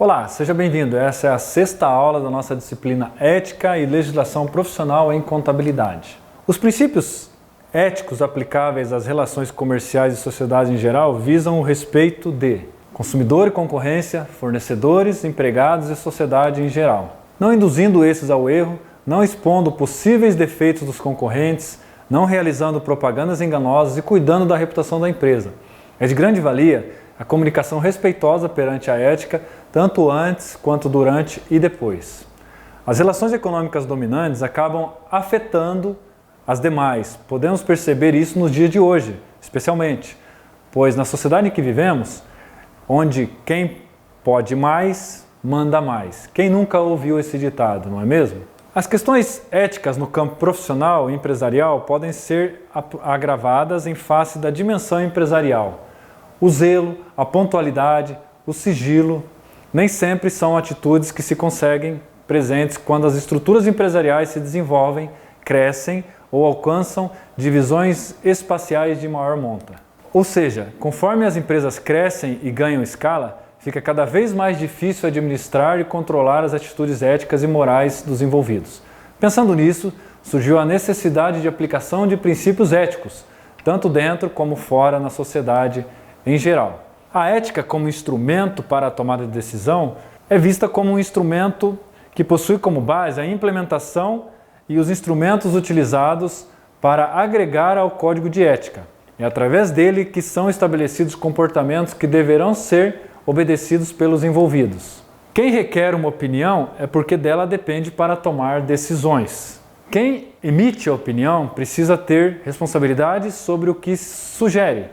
Olá, seja bem-vindo. Essa é a sexta aula da nossa disciplina Ética e Legislação Profissional em Contabilidade. Os princípios éticos aplicáveis às relações comerciais e sociedade em geral visam o respeito de consumidor e concorrência, fornecedores, empregados e sociedade em geral, não induzindo esses ao erro, não expondo possíveis defeitos dos concorrentes, não realizando propagandas enganosas e cuidando da reputação da empresa. É de grande valia a comunicação respeitosa perante a ética, tanto antes quanto durante e depois. As relações econômicas dominantes acabam afetando as demais. Podemos perceber isso nos dias de hoje, especialmente, pois na sociedade em que vivemos, onde quem pode mais, manda mais. Quem nunca ouviu esse ditado, não é mesmo? As questões éticas no campo profissional e empresarial podem ser agravadas em face da dimensão empresarial. O zelo, a pontualidade, o sigilo, nem sempre são atitudes que se conseguem presentes quando as estruturas empresariais se desenvolvem, crescem ou alcançam divisões espaciais de maior monta. Ou seja, conforme as empresas crescem e ganham escala, fica cada vez mais difícil administrar e controlar as atitudes éticas e morais dos envolvidos. Pensando nisso, surgiu a necessidade de aplicação de princípios éticos, tanto dentro como fora na sociedade em geral. A ética como instrumento para a tomada de decisão é vista como um instrumento que possui como base a implementação e os instrumentos utilizados para agregar ao código de ética. É através dele que são estabelecidos comportamentos que deverão ser obedecidos pelos envolvidos. Quem requer uma opinião é porque dela depende para tomar decisões. Quem emite a opinião precisa ter responsabilidade sobre o que sugere,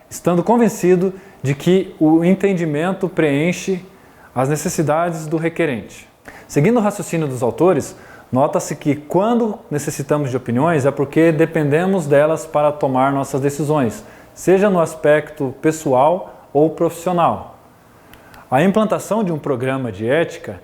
estando convencido de que o entendimento preenche as necessidades do requerente. Seguindo o raciocínio dos autores, nota-se que quando necessitamos de opiniões é porque dependemos delas para tomar nossas decisões, seja no aspecto pessoal ou profissional. A implantação de um programa de ética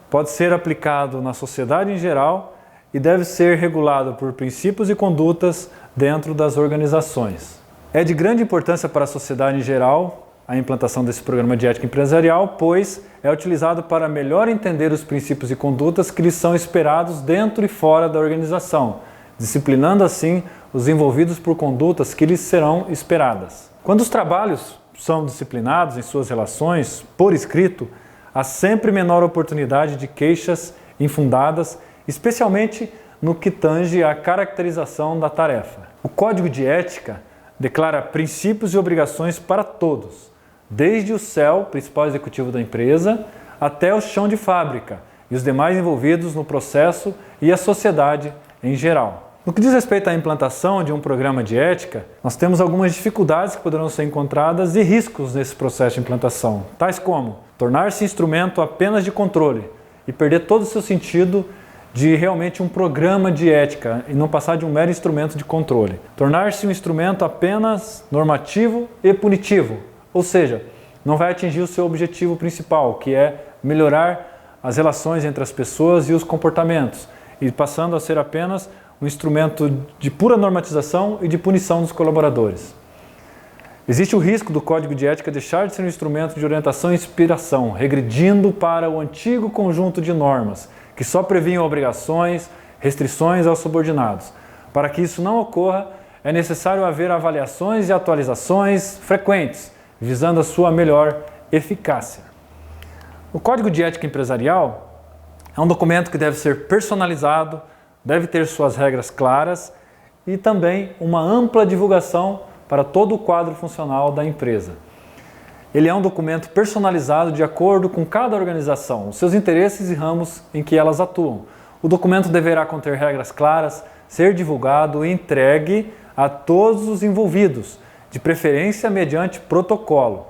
pode ser aplicado na sociedade em geral e deve ser regulado por princípios e condutas dentro das organizações. É de grande importância para a sociedade em geral a implantação desse programa de ética empresarial, pois é utilizado para melhor entender os princípios e condutas que lhes são esperados dentro e fora da organização, disciplinando assim os envolvidos por condutas que lhes serão esperadas. Quando os trabalhos são disciplinados em suas relações, por escrito, há sempre menor oportunidade de queixas infundadas, especialmente no que tange à caracterização da tarefa. O Código de Ética declara princípios e obrigações para todos, desde o CEL, principal executivo da empresa, até o chão de fábrica e os demais envolvidos no processo e a sociedade em geral. No que diz respeito à implantação de um programa de ética, nós temos algumas dificuldades que poderão ser encontradas e riscos nesse processo de implantação, tais como tornar-se instrumento apenas de controle e perder todo o seu sentido de realmente um programa de ética e não passar de um mero instrumento de controle. Tornar-se um instrumento apenas normativo e punitivo, ou seja, não vai atingir o seu objetivo principal, que é melhorar as relações entre as pessoas e os comportamentos, e passando a ser apenas um instrumento de pura normatização e de punição dos colaboradores. Existe o risco do Código de Ética deixar de ser um instrumento de orientação e inspiração, regredindo para o antigo conjunto de normas, que só previam obrigações, restrições aos subordinados. Para que isso não ocorra, é necessário haver avaliações e atualizações frequentes, visando a sua melhor eficácia. O Código de Ética Empresarial é um documento que deve ser personalizado, deve ter suas regras claras e também uma ampla divulgação para todo o quadro funcional da empresa. Ele é um documento personalizado de acordo com cada organização, os seus interesses e ramos em que elas atuam. O documento deverá conter regras claras, ser divulgado e entregue a todos os envolvidos, de preferência mediante protocolo,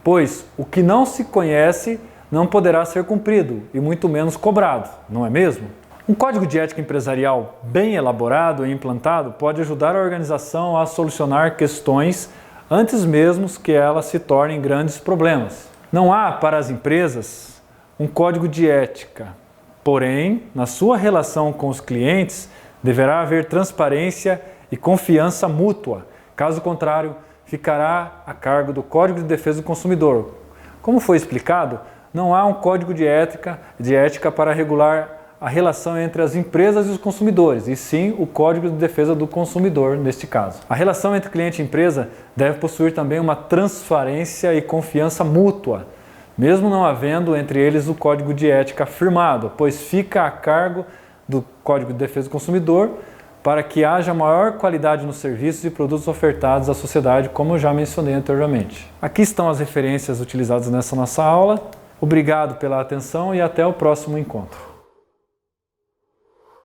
pois o que não se conhece não poderá ser cumprido e muito menos cobrado, não é mesmo? Um código de ética empresarial bem elaborado e implantado pode ajudar a organização a solucionar questões antes mesmo que elas se tornem grandes problemas. Não há para as empresas um código de ética, porém, na sua relação com os clientes, deverá haver transparência e confiança mútua. Caso contrário, ficará a cargo do Código de Defesa do Consumidor. Como foi explicado, não há um código de ética para regular a relação entre as empresas e os consumidores, e sim o Código de Defesa do Consumidor, neste caso. A relação entre cliente e empresa deve possuir também uma transparência e confiança mútua, mesmo não havendo entre eles o Código de Ética firmado, pois fica a cargo do Código de Defesa do Consumidor para que haja maior qualidade nos serviços e produtos ofertados à sociedade, como eu já mencionei anteriormente. Aqui estão as referências utilizadas nessa nossa aula. Obrigado pela atenção e até o próximo encontro.